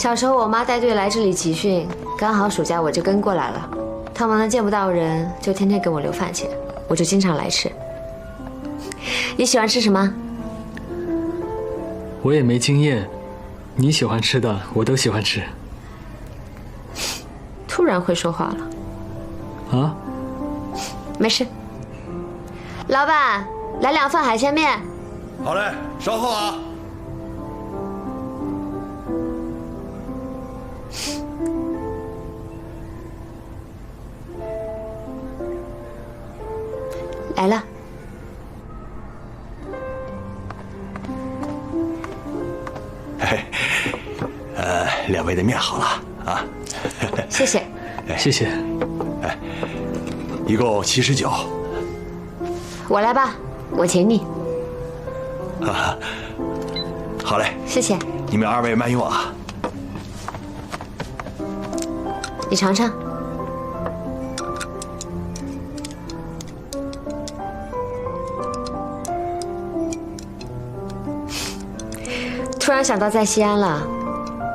小時候我媽帶隊來這裡集訓，剛好暑假我就跟過來了。她忙得見不到人，就天天給我留飯錢，我就經常來吃。你喜歡吃什麼？我也没经驗，你喜歡吃的我都喜歡吃。突然會說話了。啊？沒事。老闆，來2份海鮮麵。好嘞，稍後啊。来了。嘿，2位的面好了啊。謝謝。謝謝。哎，一共79。我來吧，我請你。啊，好嘞。謝謝。你们2位慢用啊。你嘗嘗。突然想到在西安了，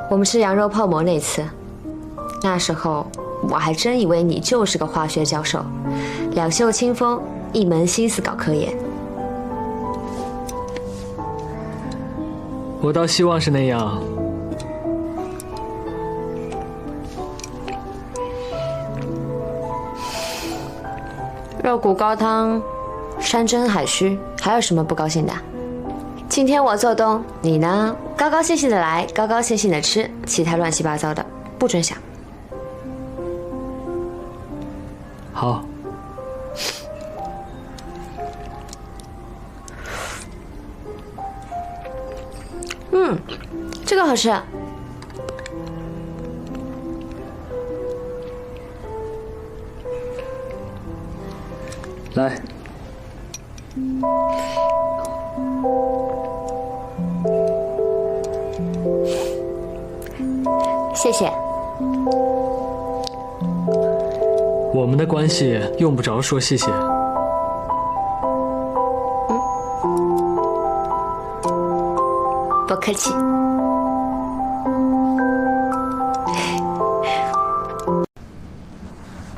我们吃羊肉泡馍那次，那時候我還真以為你就是個化學教授，2袖清風，一門心思搞科研。我倒希望是那樣。肉骨高湯，山珍海鬚，還有什麼不高興的？今天我做東，你呢？高高興興的來，高高興興的吃，其他亂七八糟的不准想。好。这個好吃。來。謝謝。我們的關係用不着說謝謝。不客氣。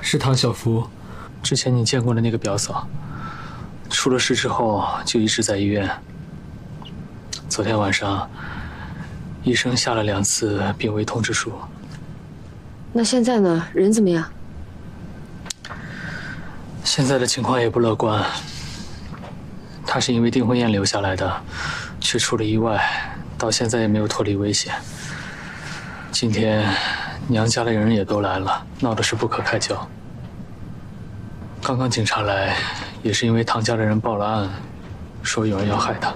是唐小福，之前你見過的那個表嫂，出了事之後就一直在醫院。昨天晚上，醫生下了2次病危通知書。那現在呢？人怎麼樣？現在的情況也不樂觀。他是因為訂婚宴留下來的，卻出了意外，到現在也沒有脫離危險。今天娘家的人也都來了，鬧的是不可開交。剛剛警察來，也是因為唐家的人報了案，說有人要害他。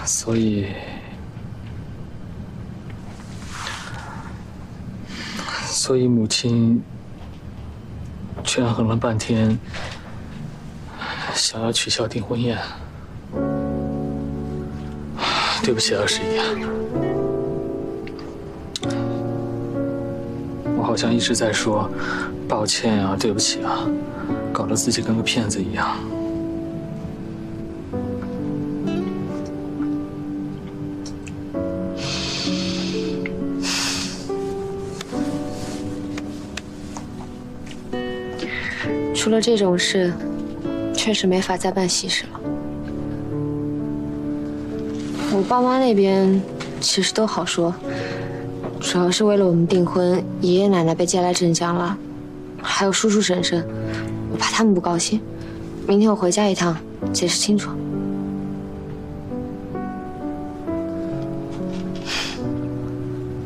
所以母親權衡了半天，想要取消訂婚宴。對不起，21啊，我好像一直在說抱歉啊，對不起啊，搞得自己跟個騙子一樣。出了這種事，確實沒法再辦喜事了。我爸媽那邊其實都好說，主要是為了我們訂婚，爺爺奶奶被接來鎮江了，還有叔叔嬸嬸，我怕他們不高興。明天我回家一趟，解釋清楚。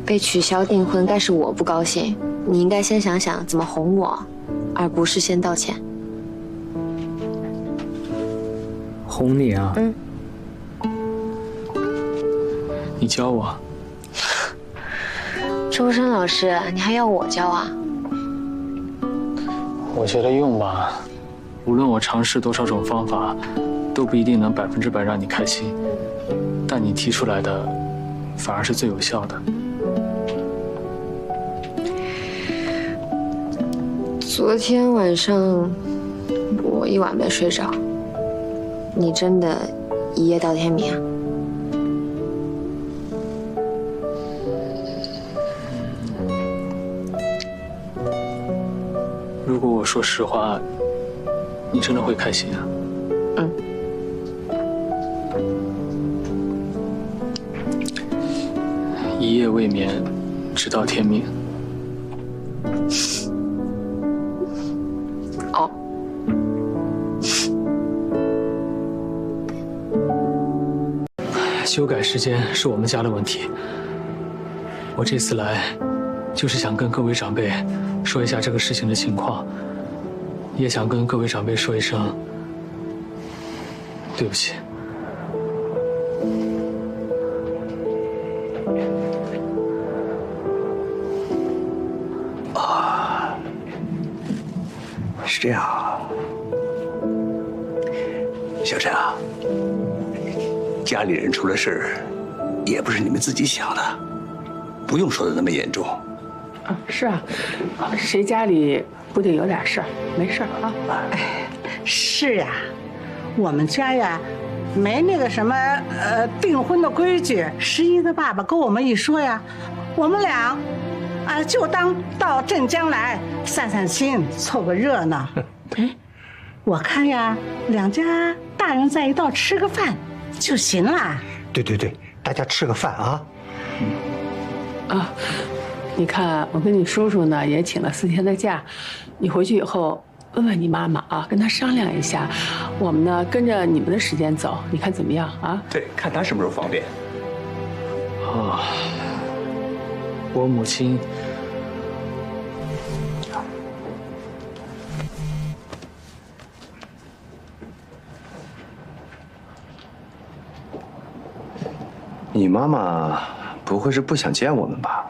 被取消訂婚，該是我不高興，你應該先想想怎麼哄我，而不是先道歉。哄你啊？你教我。周深老師，你還要我教啊？我覺得用吧，無論我嘗試多少種方法，都不一定能100%讓你開心，但你提出來的反而是最有效的。昨天晚上我一晚沒睡着，你真的一夜到天明啊？說實話，你真的会開心啊？嗯。一夜未眠，直到天明。哦。修改时间是我们家的問題。我這次來，就是想跟各位長輩說一下這個事情的情況，也想跟各位長輩說一聲對不起。啊，是這樣啊，小陈啊，家裡人出了事，也不是你們自己想的，不用說的那麼嚴重。啊，是啊，誰家裡不得有點事兒？沒事啊。哎，是呀，我們家呀，沒那個什麼訂婚的規矩。十一的爸爸跟我們一說呀，我們倆就當到鎮江來散散心，湊個熱鬧。哎，我看呀，兩家大人在一道吃個飯就行了。对对对，大家吃個飯啊。啊，你看，我跟你叔叔呢也請了4天的假，你回去以後問問你媽媽啊，跟她商量一下，我們呢跟着你們的時間走，你看怎麼樣啊？对，看他什麼時候方便。啊，我母親。你媽媽不會是不想見我們吧？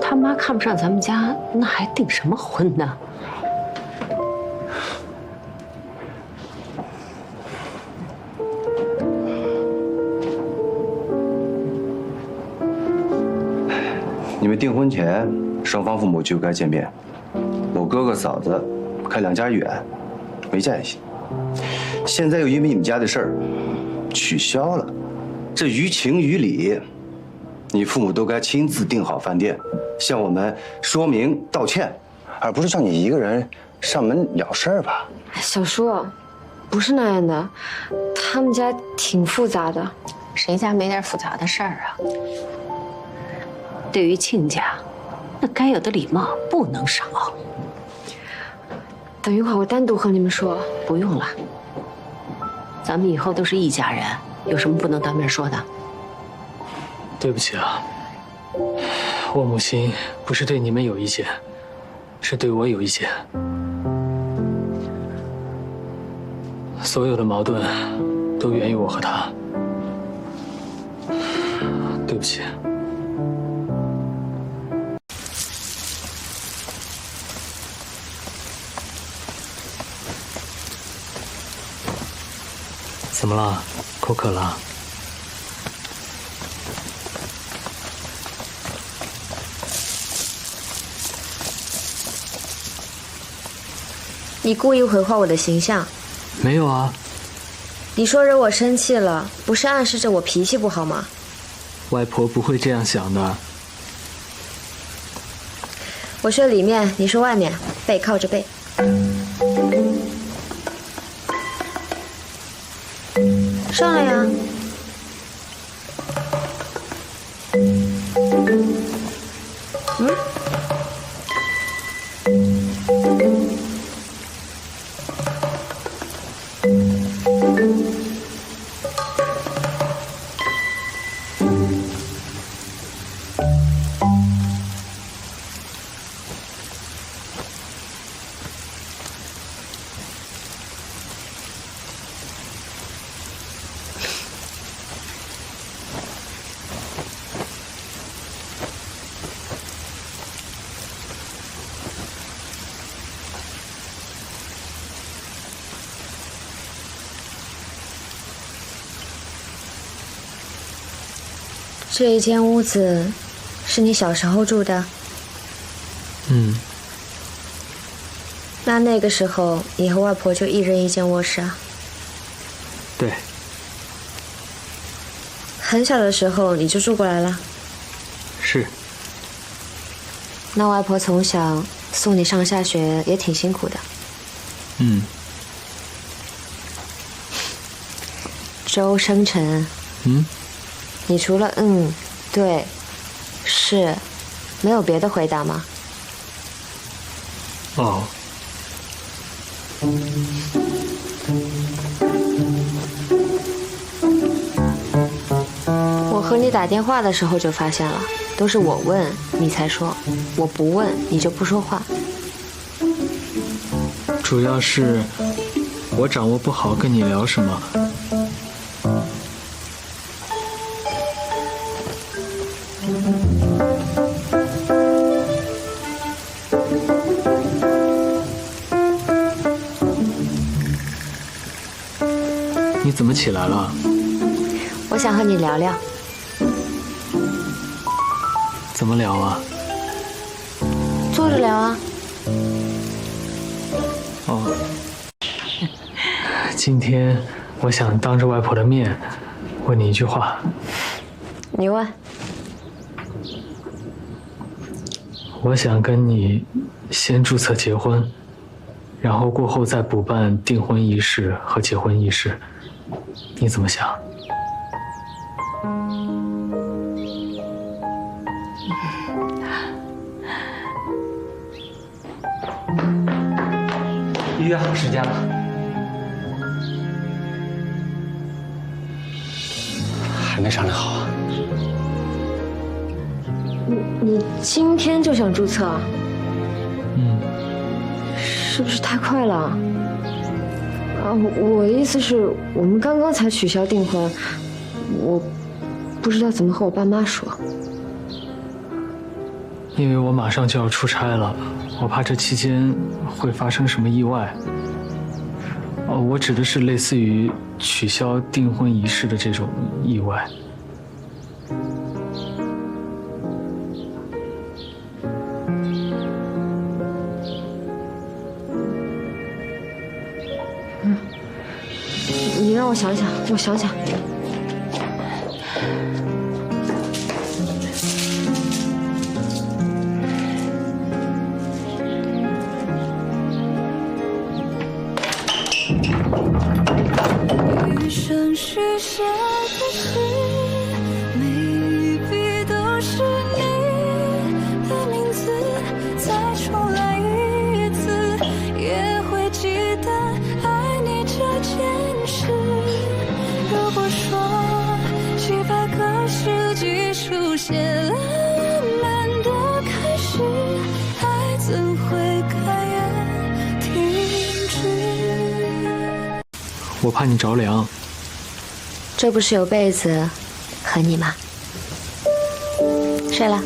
他媽看不上咱們家，那還訂什麼婚呢？你們訂婚前，雙方父母就該見面。我哥哥嫂子開兩家遠，沒在一起。現在又因為你們家的事兒取消了，這於情於理，你父母都該親自訂好飯店，向我們說明道歉，而不是叫你一個人上門了事兒吧？小叔，不是那樣的，他們家挺複雜的。誰家沒點複雜的事兒啊？對於親家，那該有的禮貌不能少。等一會兒我單獨和你們說。不用了，咱們以後都是一家人，有什麼不能當面說的？對不起啊，我母親不是對你們有意見，是對我有意見。所有的矛盾都源於我和她。對不起。怎麼了？口渴了？你故意毀壞我的形象？沒有啊。你說惹我生氣了，不是暗示着我脾氣不好嗎？外婆不會這樣想的。我睡裡面，你睡外面，背靠着背。上來呀！這一間屋子是你小時候住的？嗯。那個時候，你和外婆就一人一間臥室啊？對。很小的时候你就住過来了？是。那外婆从小送你上下学也挺辛苦的。嗯。周生辰。嗯。你除了对，是，没有别的回答吗？哦。我和你打電話的時候就發現了，都是我問你才說，我不問你就不說話。主要是我掌握不好跟你聊什麼。你怎麼起來了？我想和你聊聊。怎麼聊啊？坐着聊啊。哦。今天我想當着外婆的面問你一句話。你問。我想跟你先註冊結婚，然後過後再補辦訂婚儀式和結婚儀式，你怎麼想？约好时间了，还没商量好啊。你今天就想注冊？是不是太快了？我的意思是我们刚刚才取消訂婚，我不知道怎么和我爸媽說。因為我馬上就要出差了，我怕這期間會發生什麼意外。我指的是類似於取消訂婚儀式的這種意外。你讓我想想，我想想。余生許下的誓，每一筆都是你的名字，再重來一次，也會記得愛你這件事。如果說幾百個世紀出現了圓滿的開始，愛怎會甘願停止？我怕你着涼。這不是有被子和你嗎？睡了。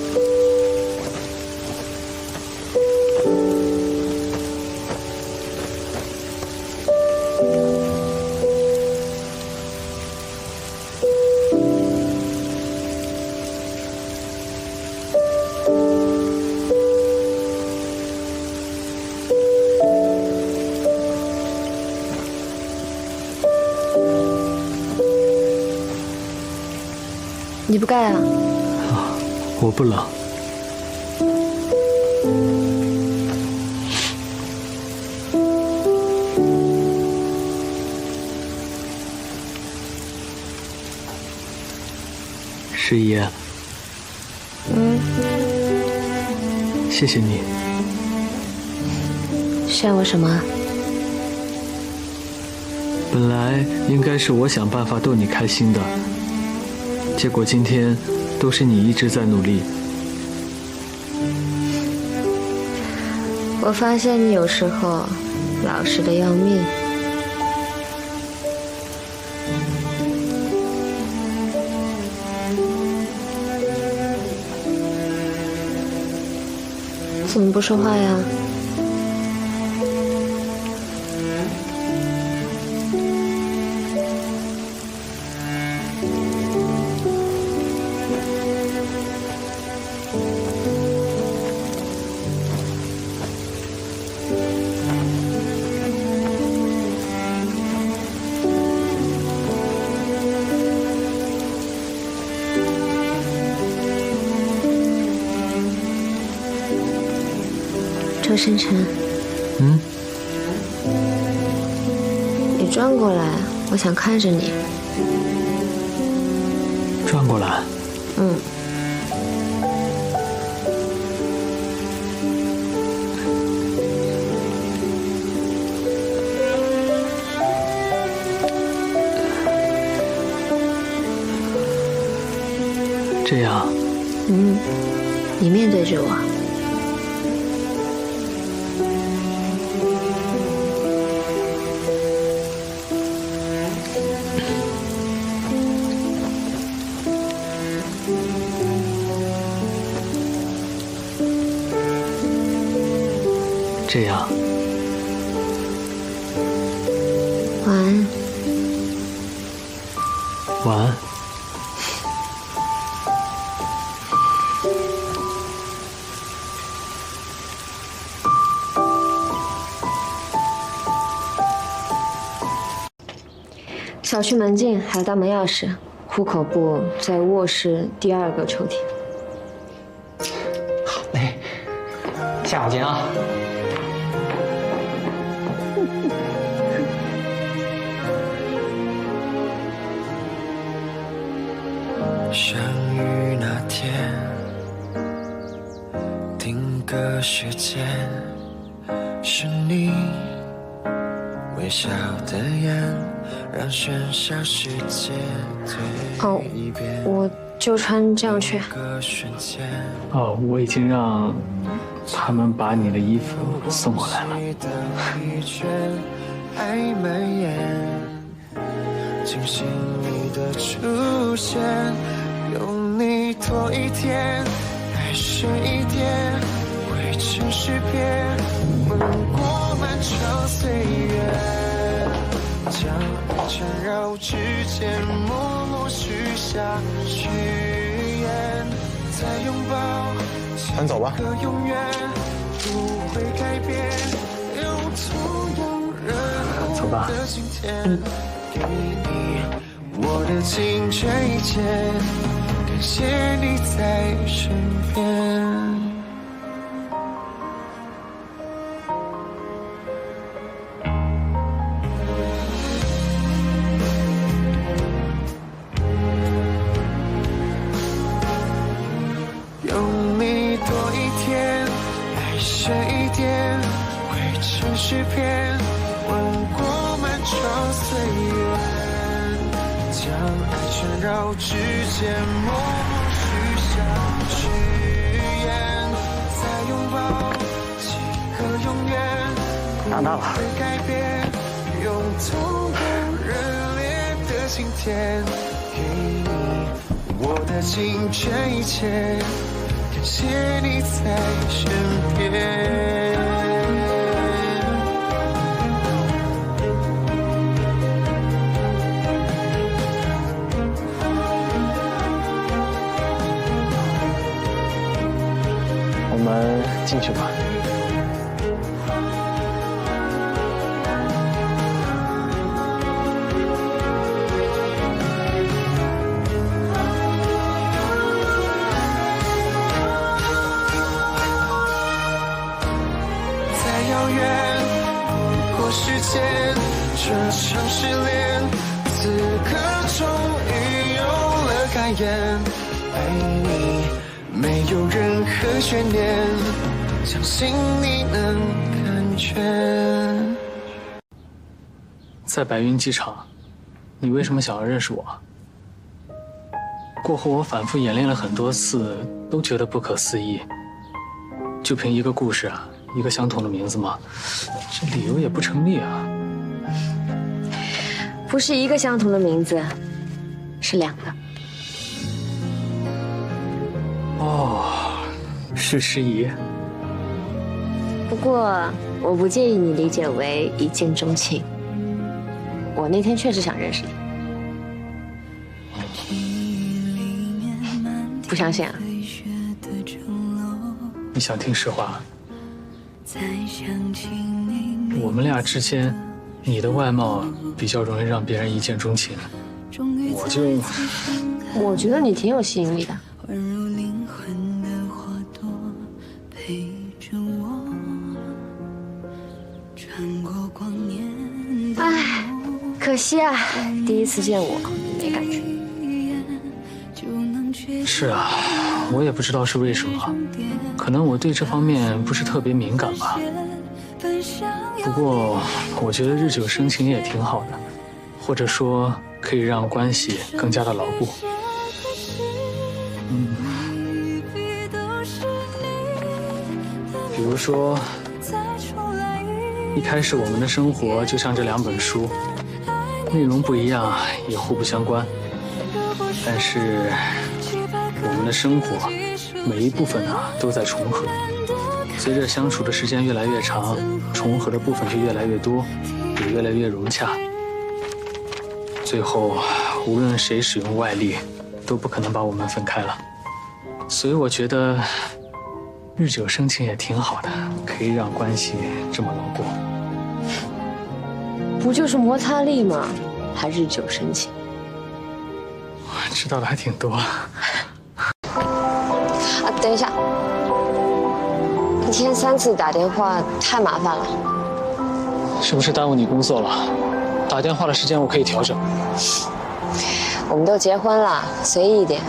你不蓋啊？我不冷。诗怡。謝謝你。炫我什麼？本來應該是我想辦法逗你開心的。結果今天都是你一直在努力。我發現你有時候老實的要命。怎麼不說話呀？周深辰，你转过来，我想看着你。转过来。这样。你面对着我。这样。晚安。晚安。小区门禁还有大门钥匙，户口簿在卧室第2个抽屉。好嘞，下午见啊。相遇那天，定格时间，是你微笑的眼，让喧嚣世界哦，我就穿这样去。哦，我已经让他们把你的衣服送过来了。爱蔓延，惊醒你的出现，有你多一天，爱深一点，汇成诗篇，吻過漫長歲月，將愛纏繞指尖，默默許下誓言，再擁抱，咱走吧。永遠不會改變，有同樣熱絡的今天，給你我的情這一切，感謝你在身邊。有你多一天，愛深一點，匯成詩篇，吻過漫長歲月，將愛纏繞指尖，默默許下誓言，再擁抱幾個永遠，不會改變，用同樣熱烈的今天，給你我的情這一切，感謝你在身邊。我們進去吧。時間，這場失戀，此刻終於有了改言。愛你沒有任何懸念，相信你能感覺。在白雲機場，你為什麼想要認識我？過後我反覆演練了很多次，都覺得不可思議。就憑一個故事啊，一個相同的名字嗎？這理由也不成立啊。不是一個相同的名字，是2個。哦，是詩怡。不過我不介意你理解為一見鍾情。我那天確實想認識你。不相信啊？你想聽實話？我們倆之間，你的外貌比較容易讓別人一見鍾情，我覺得你挺有吸引力的。唉，可惜啊，第一次见我没感觉。是啊，我也不知道是为什么，可能我对这方面不是特别敏感吧。不过我觉得日久生情也挺好的，或者说可以让關係更加的牢固。比如說，一開始我們的生活就像這兩本書，內容不一樣，也互不相關。但是我們的生活每一部分都在重合，隨着相處的時間越來越長，重合的部分就越來越多，也越來越融洽。最後，無論誰使用外力，都不可能把我們分開了。所以我覺得日久生情也挺好的，可以讓關係這麼牢固。不就是摩擦力嗎？還日久生情？我知道的還挺多。等一下，一天3次打電話太麻煩了。是不是耽誤你工作了？打電話的時間我可以調整。我們都結婚了，隨意一點。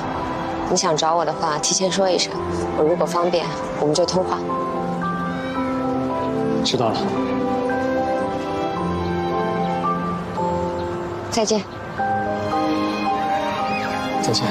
你想找我的話，提前說一聲，我如果方便，我們就通話。知道了。再見。再見。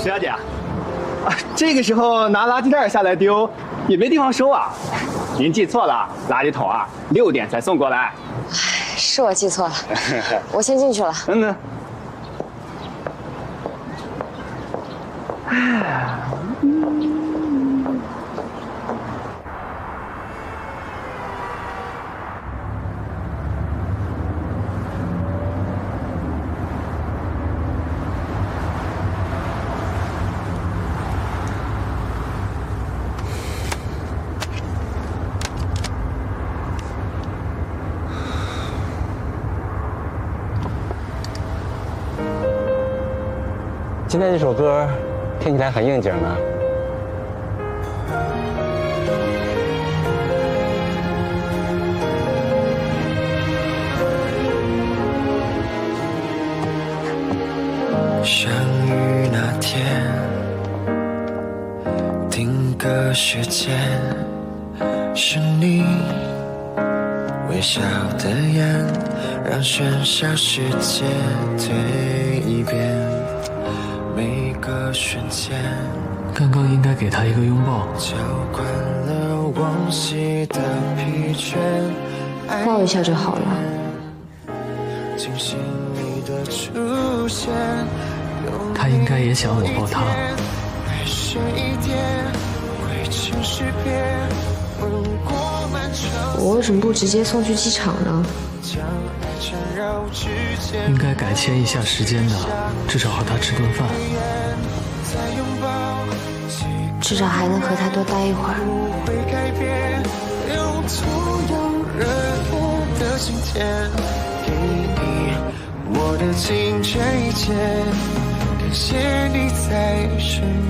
石小姐啊，这个时候拿垃圾袋下来丢，也没地方收啊。您记錯了，垃圾桶啊6點才送過來。是我記錯了，我先進去了。嗯。今天这首歌聽起來很應景呢。相遇那天，定個時間，是你微笑的眼，讓喧囂世界退一遍。每個瞬間，剛剛應該給他一個擁抱。澆灌了往昔的疲倦，抱一下就好了。驚醒你的出現，他應該也想我抱他。愛深一點，歸程是別，吻過漫長。我為什麼不直接送去機場呢？應該改簽一下時間的，至少和他吃頓飯。至少還能和他多待一會兒。我的情這一切，感謝你在身邊。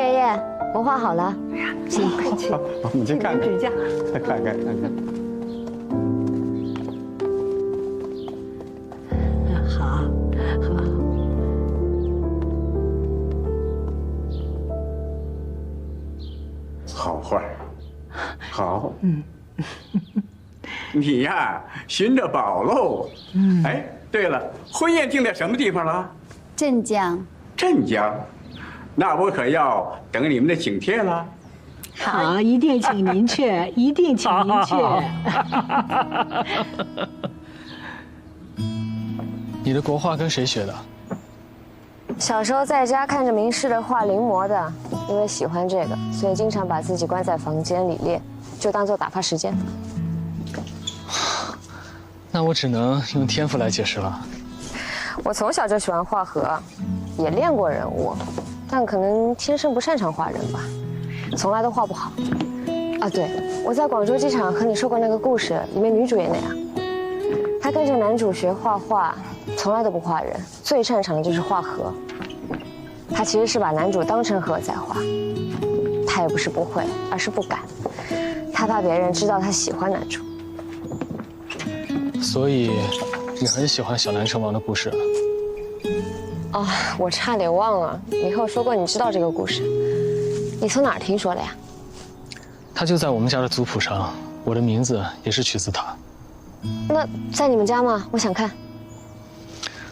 爺爺，我畫好了。行，快去，我们去看看，指甲，看看。好，好画，好。你呀，寻着宝喽。哎，对了，婚宴定在什么地方了？镇江。镇江，那我可要等你们的请帖了。好，一定请您去，一定请您去。你的国画跟谁学的？小时候在家看着名师的画临摹的，因为喜欢这个，所以经常把自己关在房间里练，就当做打发时间。那我只能用天赋来解释了。我从小就喜欢畫河，也練過人物，但可能天生不擅長畫人吧，從來都畫不好。啊，對，我在廣州機場和你說過那個故事，裡面女主也那樣，她跟着男主學畫畫，從來都不畫人，最擅長的就是畫河。她其實是把男主當成河在畫，她也不是不會，而是不敢，她怕別人知道她喜歡男主。所以，你很喜歡小南成王的故事啊？哦，我差點忘了，你和我說過你知道這個故事，你從哪兒聽說的呀？它就在我們家的族譜上，我的名字也是取自它。那在你們家嗎？我想看。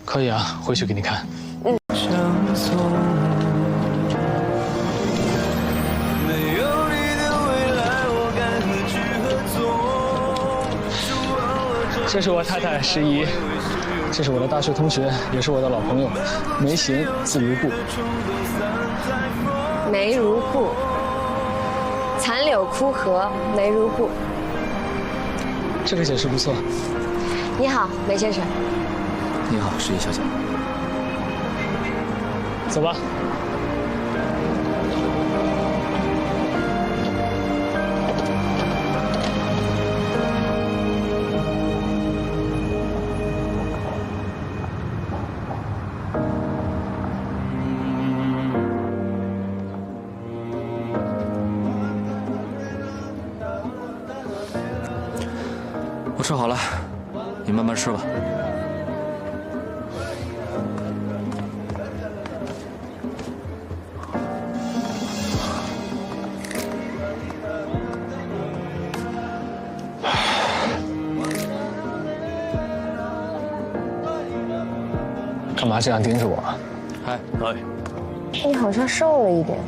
可以啊，回去給你看。這是我太太石怡，這是我的大學同學，也是我的老朋友梅行，字如故。梅如故，殘柳枯荷，梅如故。這個解釋不錯。你好，梅先生。你好，石怡小姐。走吧。我吃好了，你慢慢吃吧。幹嘛這樣盯着我？嗨，老李，你好像瘦了一點。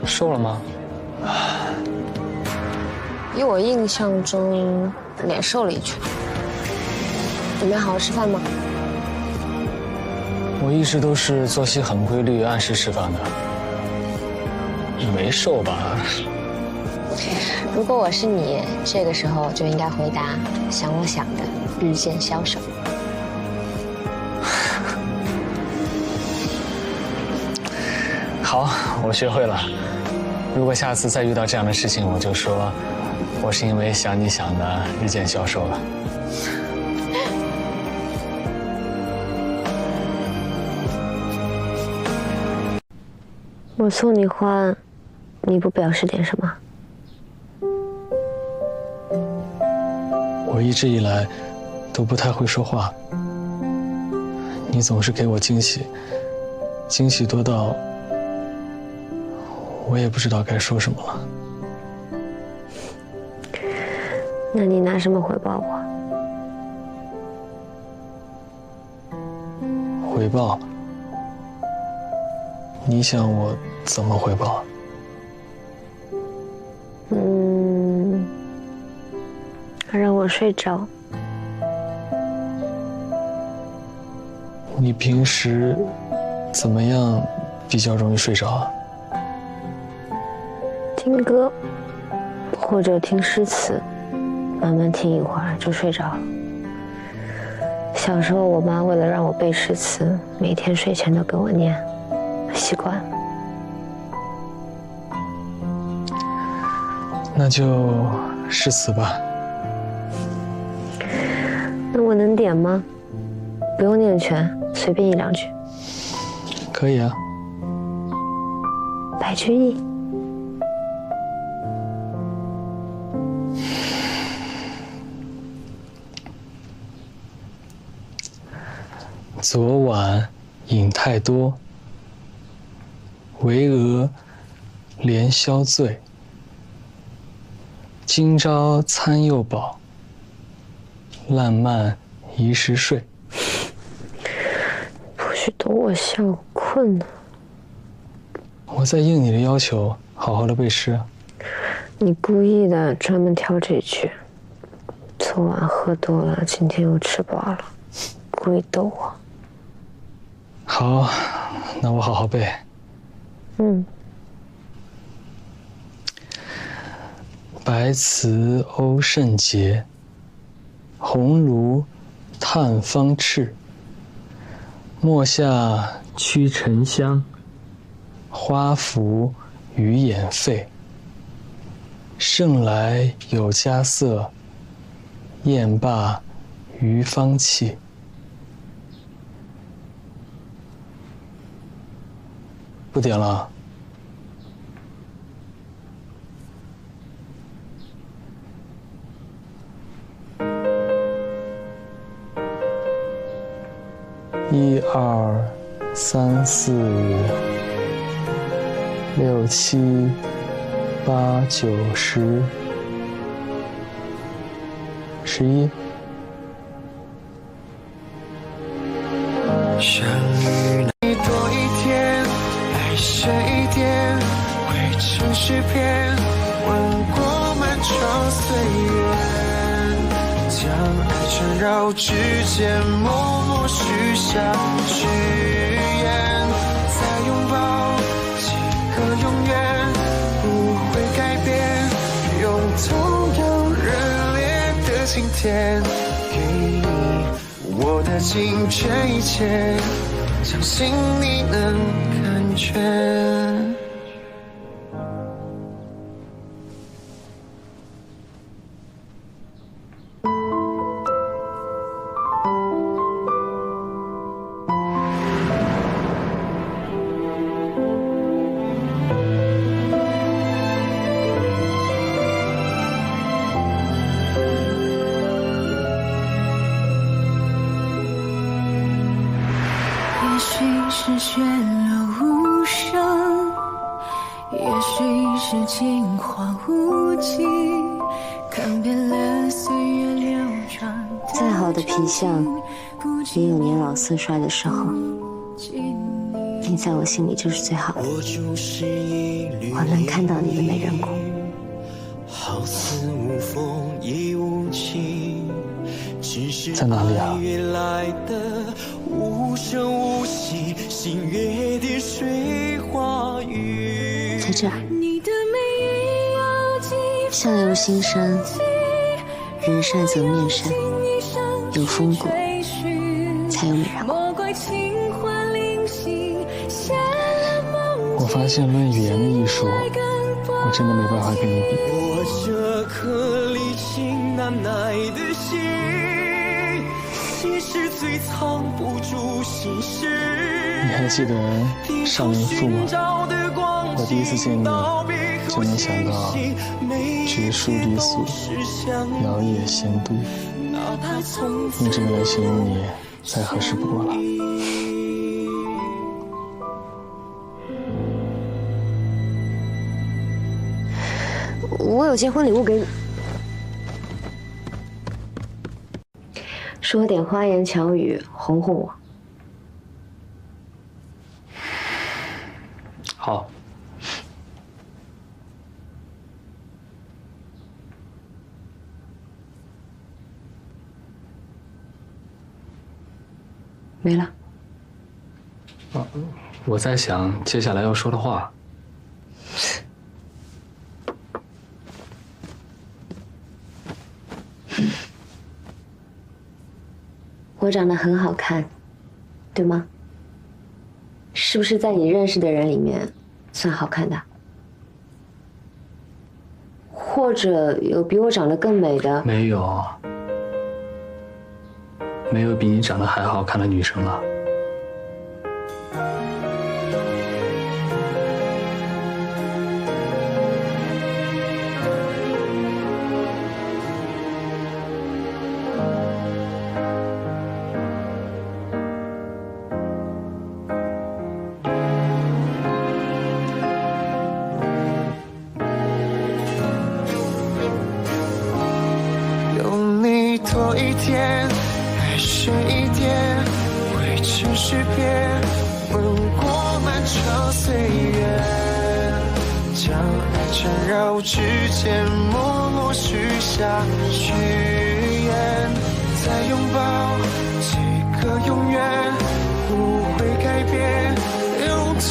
瘦了嗎？以我印象中，臉瘦了一圈。你沒好好吃飯嗎？我一直都是作息很規律，按時吃飯的。你沒瘦吧？如果我是你，這個時候就應該回答像我想的，日漸消瘦。好，我學會了。如果下次再遇到這樣的事情，我就說，我是因為想你想的日漸消瘦了。我送你花，你不表示點什麼？我一直以來都不太會說話，你總是給我驚喜，驚喜多到我也不知道該說什麼了。那你拿什麼回報我？回報？你想我怎麼回報？讓我睡着。你平時怎麼樣比較容易睡着啊？聽歌，或者聽詩詞，慢慢聽一會兒就睡着了。小時候我媽為了讓我背詩詞，每天睡前都給我念，習慣了。那就詩詞吧。那我能點嗎？不用念全，隨便一兩句。可以啊。白居易。昨晚饮太多，巍峨连宵醉。今朝餐又饱，烂漫宜时睡。不许逗我笑，我困了。我在应你的要求，好好的背诗啊。你故意的，专门挑这句。昨晚喝多了，今天又吃饱了，故意逗我。好，那我好好背。白瓷瓯甚洁，紅爐炭方赤。墨下驱沉香，花服余眼沸。盛来有佳色，宴罢余方弃。不点了。1、2、3、4、5、6、7、8、9、10、11。相遇你多一天，爱深一點，會成詩篇，吻過漫長歲月，將愛纏繞指尖，默默許下誓言，再擁抱幾個永遠，不會改變，用同樣熱烈的今天，給你我的盡全一切，相信你能感覺。是血流无聲，也許是情話無盡，看遍了歲月流轉。再好的皮相，也有年老色衰的時候。你在我心裡就是最好的，我能看到你的美人骨。在哪裡啊？在這兒。相由心生，人善則面善，有風骨才有美人骨。我發現論語言的藝術，我真的沒辦法跟你比。我這顆離情難耐的心，其實最藏不住心事。你還記得少年賦嗎？我第一次見你，就能想到絕書離俗，搖曳仙度。用這個來形容你，再合適不過了。我有件婚禮物給你，說點花言巧語哄哄我。好。沒了。我在想接下來要說的話。我長得很好看，對嗎？是不是在你認識的人裡面算好看的？或者有比我長得更美的？沒有，沒有比你長得還好看的女生了。續篇，吻過漫長歲月，將愛纏繞指尖，默默許下許願，再擁抱幾個永遠，不會改變，用同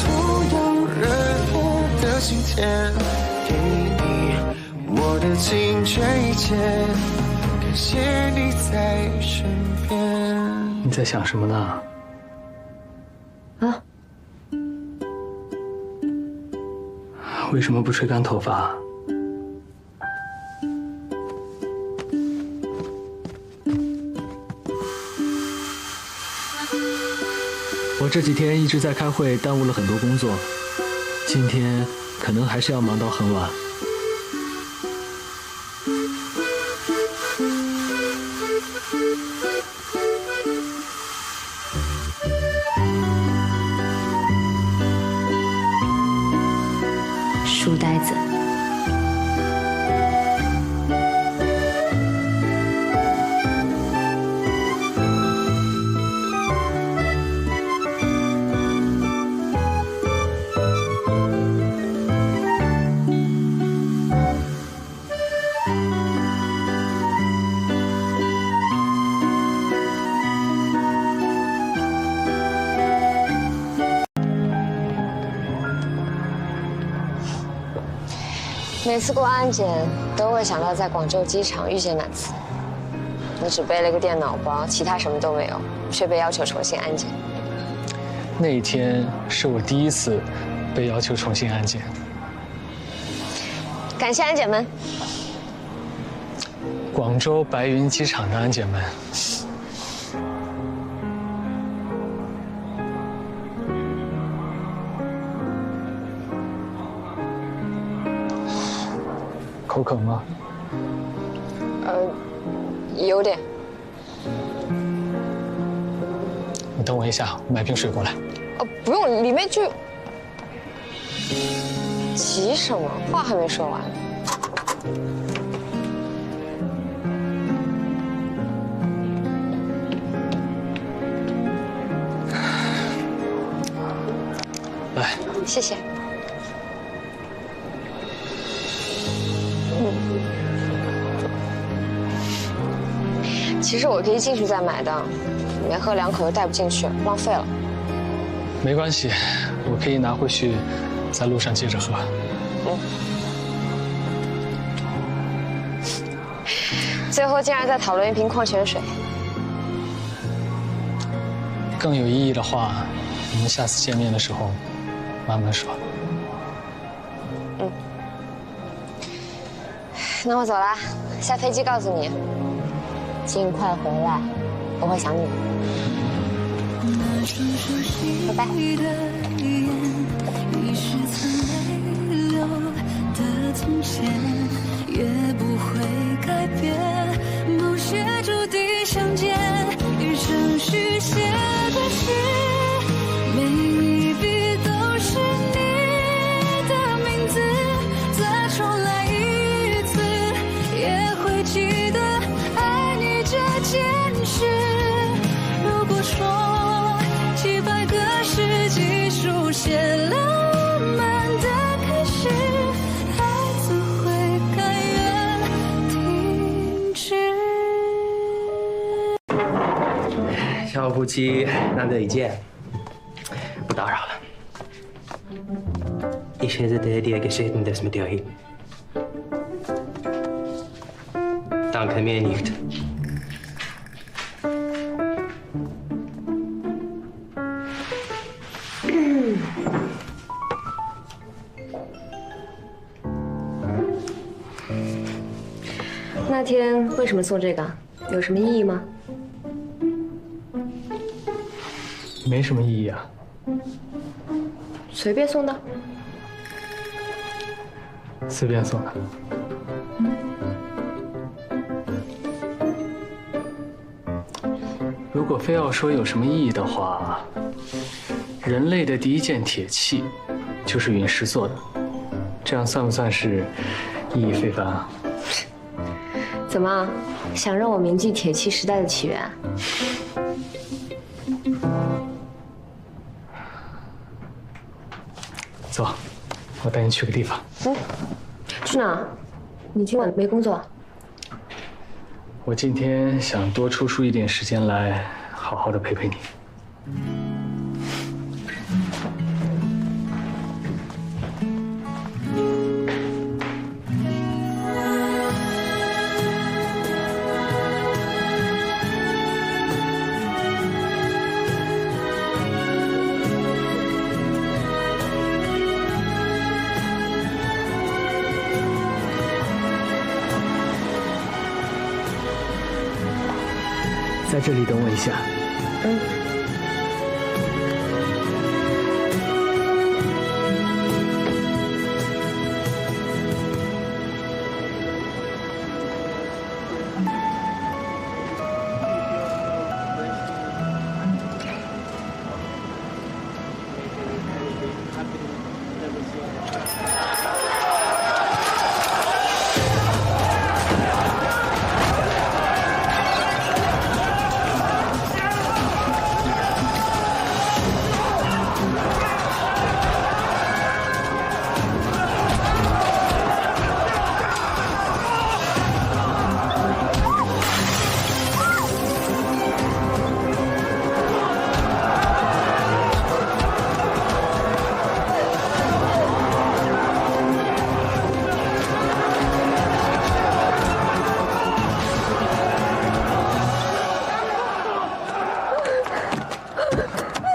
樣熱烈的今天，給你我的盡全一切，感謝你在身邊。你在想什麼呢？啊？為什麼不吹乾頭髮？我這幾天一直在開會，耽誤了很多工作，今天可能還是要忙到很晚。书呆子。每次过安检都会想到在廣州機場遇見那次。我只背了一個電腦包，其他什麼都沒有，卻被要求重新安檢。那一天是我第一次被要求重新安檢。感謝安檢們。廣州白雲機場的安檢們。口渴嗎？有點。你等我一下，我買瓶水過來。不用，裡面就……急什麼？話還沒說完。來，謝謝。其實我可以進去再買的，沒喝兩口又帶不進去，浪費了。沒關係，我可以拿回去，在路上接着喝。最後竟然在討論一瓶礦泉水。更有意義的話，我們下次見面的時候慢慢說。那我走了，下飛機告訴你。盡快回來，我會想你的。拜拜。也不會改變，某些注定相見，一生續寫的詩，每一筆都是你的名字，再重來一次，也會記得愛你這件事。如果說幾百個世紀書寫浪漫的開始，小夫妻難得一見，不打擾了。一些是爹爹給誰的什麼調音？Danke mir nicht。那天為什麼送這個？有什麼意義嗎？沒什麼意義啊，隨便送的。隨便送的。如果非要說有什麼意義的話，人類的第一件鐵器就是隕石做的，這樣算不算是意義非凡啊？怎麼，想讓我銘記鐵器時代的起源？我带你去个地方。哎，去哪儿？你今晚没工作？我今天想多抽出一点时间来，好好的陪陪你。在这里等我一下。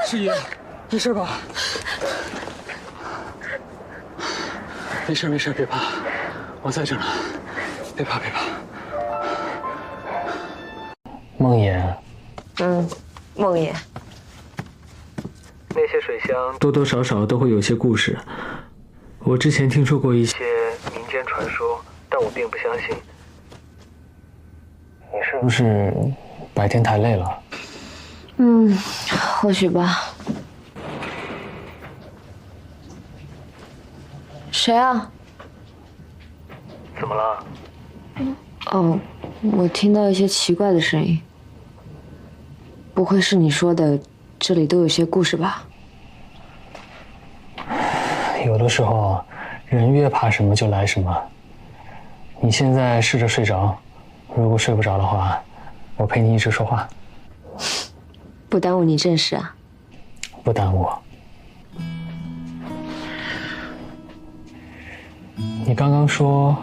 师爷，没事吧？没事没事，别怕，我在这儿呢，别怕别怕。梦魇。梦魇。那些水乡多多少少都会有些故事。我之前听说过一些民间传说，但我并不相信。你是不是白天太累了？或许吧。谁啊？怎么了？哦，我听到一些奇怪的声音。不会是你说的，这里都有些故事吧？有的时候，人越怕什么就来什么。你现在试着睡着，如果睡不着的话，我陪你一直说话。不耽误你正事啊？不耽误。你刚刚说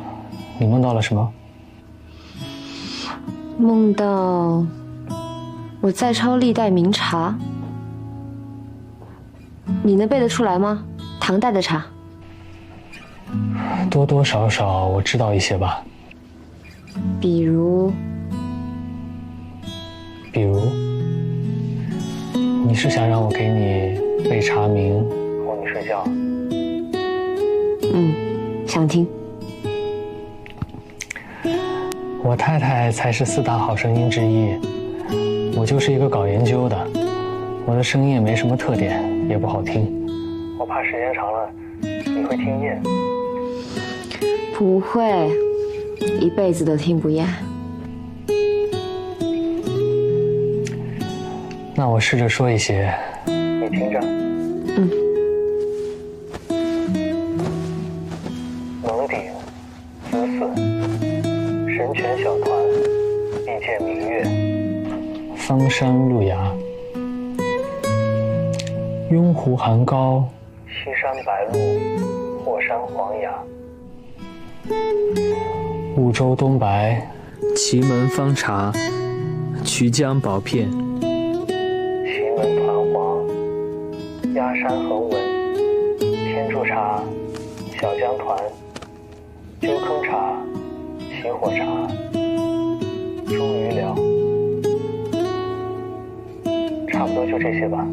你梦到了什么？梦到我在抄历代名茶，你能背得出来吗？唐代的茶。多多少少我知道一些吧。比如，你是想让我给你背茶名，哄你睡觉？想听。我太太才是4大好声音之一，我就是一个搞研究的，我的声音也没什么特点，也不好听，我怕时间长了你会听厌。不会，一辈子都听不厌。那我試着說一些，你聽着。蒙頂、子嗣、神犬小團、必見明月、芳山路崖、雍湖寒高、西山白鷺、霍山黃崖、婺州東白、祁門方茶、衢江寶片、祁門團黃、鴉山橫紋、天柱茶、小江團、鳩坑茶、起火茶、茱萸寮，差不多就這些吧。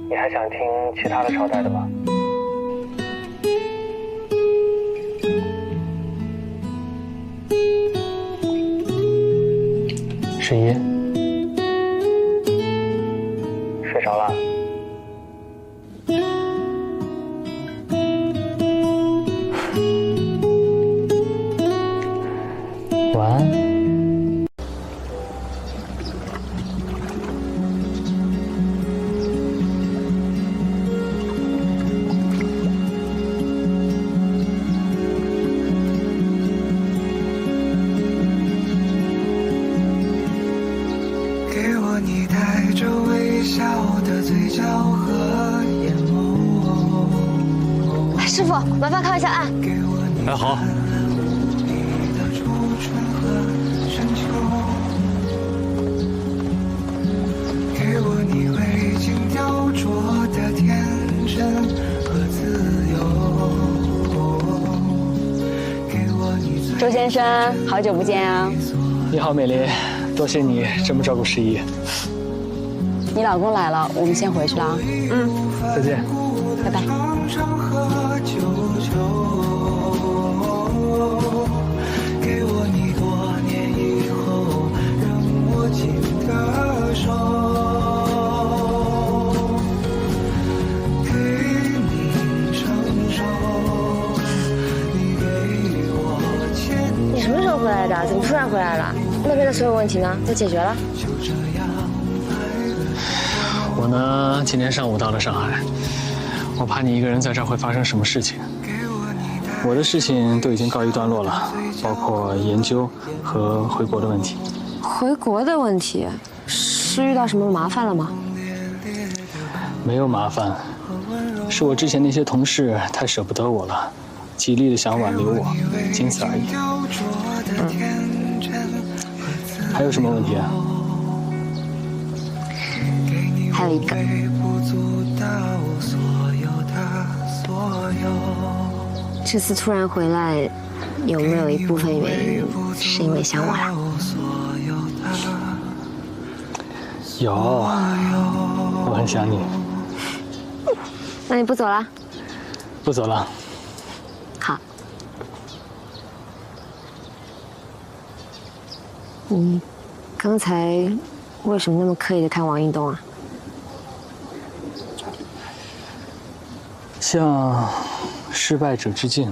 你還想聽其他的朝代的嗎？十一，睡着了？晚安。師傅，麻煩靠一下岸。哎，好。给我你未经雕琢的天真和自由。周先生，好久不见啊！你好，美玲，多謝你这么照顧诗怡。你老公来了，我们先回去了啊。嗯，再见，拜拜。给我你多年以后让我紧的手，给你承受，你给我牵。你什么时候回来的？怎么突然回来了？那边的所有问题呢？都解决了？我呢，今天上午到了上海，我怕你一个人在这儿会发生什么事情。我的事情都已经告一段落了，包括研究和回国的问题。回国的问题，是遇到什么麻烦了吗？没有麻烦，是我之前那些同事太舍不得我了，极力的想挽留我，仅此而已。还有什么问题啊？还有一个。这次突然回来，有没有一部分原因是因为想我啦？有，我很想你。那你不走了？不走了。好。你刚才为什么那么刻意的看王运动啊？向失败者致敬。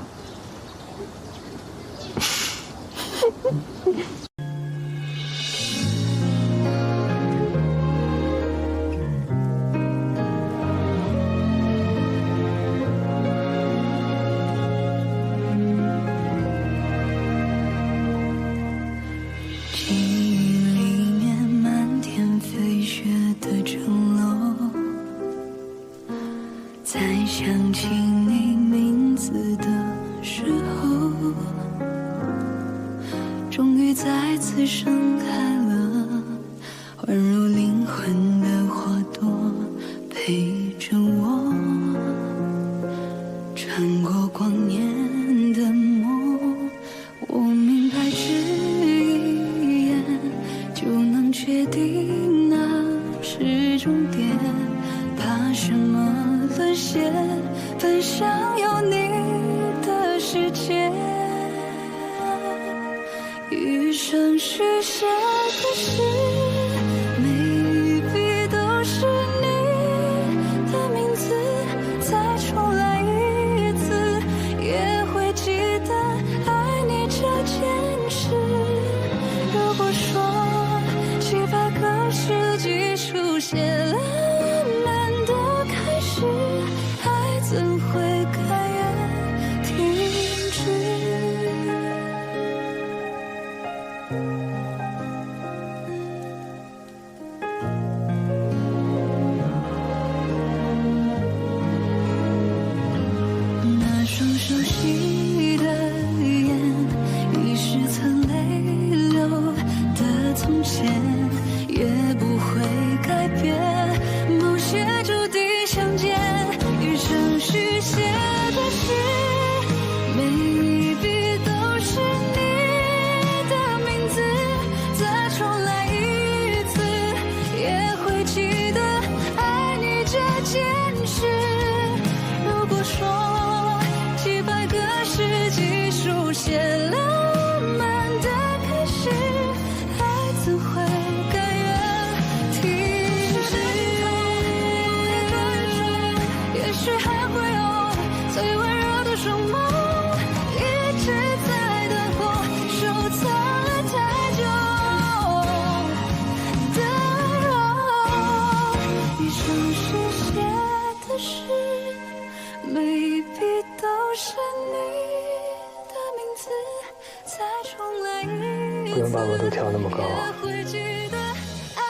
不用把额度调那么高，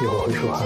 一会儿会出汗。